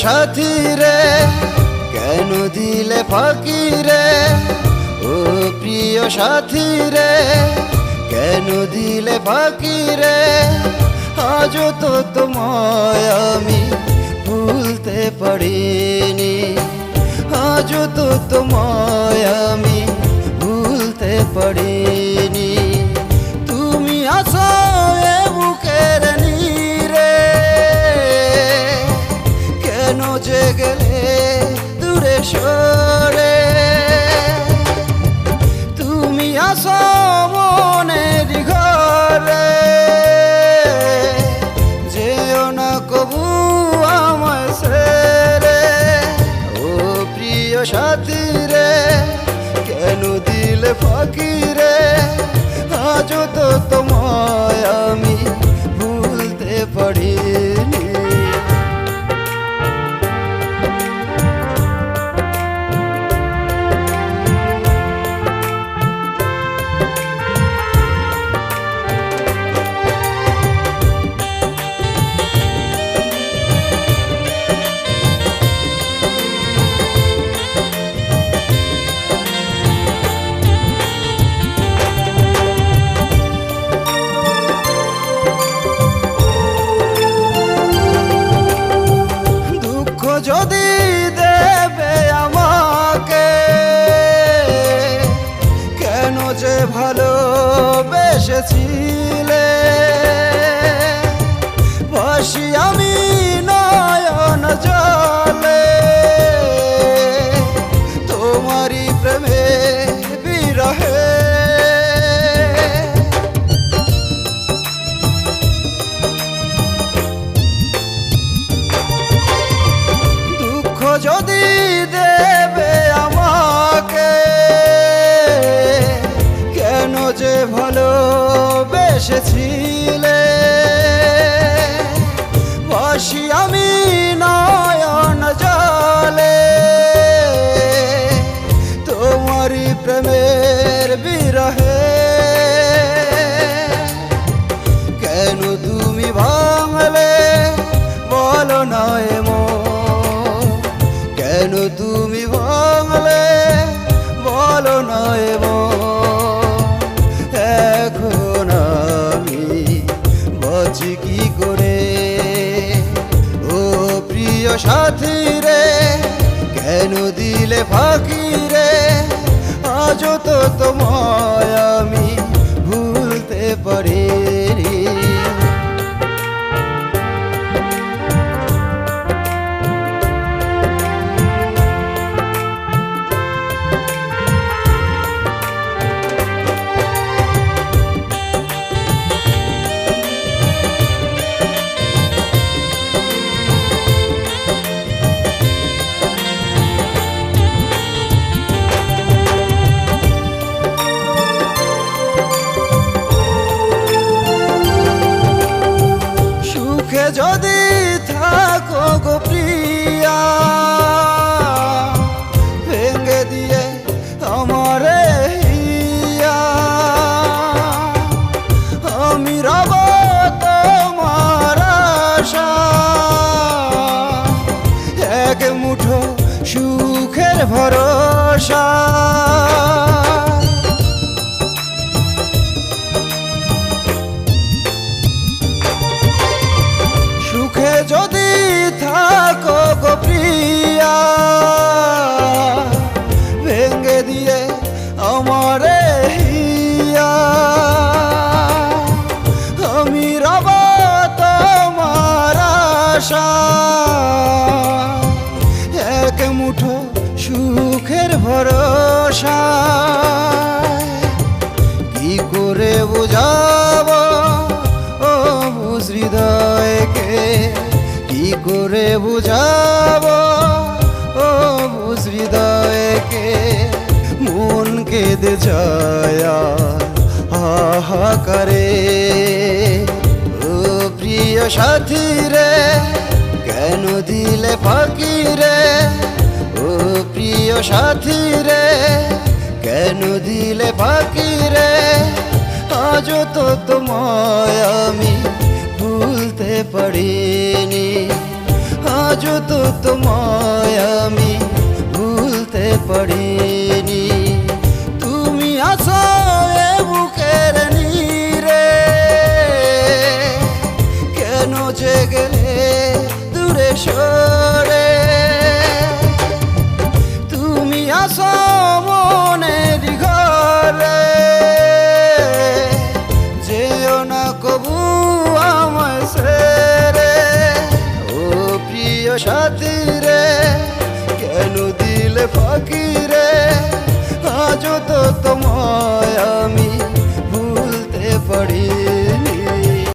সাথী রে কেন দিলে ফাঁকি রে, ও প্রিয় সাথী রে কেন দিলে ফাঁকি রে। আজও তো তোমায় আমি ভুলতে পারিনি, আজও তো তোমায় আমি ভুলতে পারিনি। তুমি আসো এ বুকের নীরে, কেন যে গেলে দূরে সরে। তুমি আসো মনের ঘরে, যেও না কবু আমায় ছেড়ে। ও প্রিয় সাথী রে কেন দিলে ফাঁকি রে, আজও তো তোমায় আমি ভুলতে পারিনি। যদি দেবে আমাকে, কেন যে ভালোবেসেছিলে। ভাসি আমি নয়ন জলে, তোমারই প্রেমে বিরহে। যদি দেবে আমাকে, কেন যে ভালোবেসেছিলে। ভাসি আমি নয়ন জলে, তোমারই প্রেমের বিরহে। কেন তুমি ভাঙলে বলো না এমন, কেন তুমি ভাঙলে বলো না এখন আমি বাঁচি কি করে। ও প্রিয় সাথী রে কেন দিলে ফাঁকি রে, আজও তো তোমায় আমি ভুলতে পারিনি। যদি থাকো গো প্রিয়া, ভেঙে দিয়ে আমারে হিয়া। আমি রব তোমার আশা, এক মুঠো সুখের ভরসা। যদি থাকো গো প্রিয়া, ভেঙে দিয়ে আমারে হিয়া। আমি রব তোমার আশা, এক মুঠো সুখের ভরসা। কি করে বুঝাবো ও বুঝ হৃদয়কে, কি করে বুঝাবো ও বুঝ হৃদয়কে। মন কেঁদে যায় হাহাকারে। ও প্রিয় সাথী রে কেন দিলে ফাঁকি রে, ও প্রিয় সাথী রে কেন দিলে ফাঁকি রে। আজও তো তোমায় আমি ভুলতে পারিনি, আজও তো তোমায় আমি ভুলতে পারিনি। তুমি আসো এ বুকের নীরে, কেন যে গেলে দূরে সরে। তুমি আসো মনের ঘরে, যেও না কবু আমায় ছেড়ে। ও প্রিয় সাথী রে, কেন দিলে ফাঁকি রে, আজও তো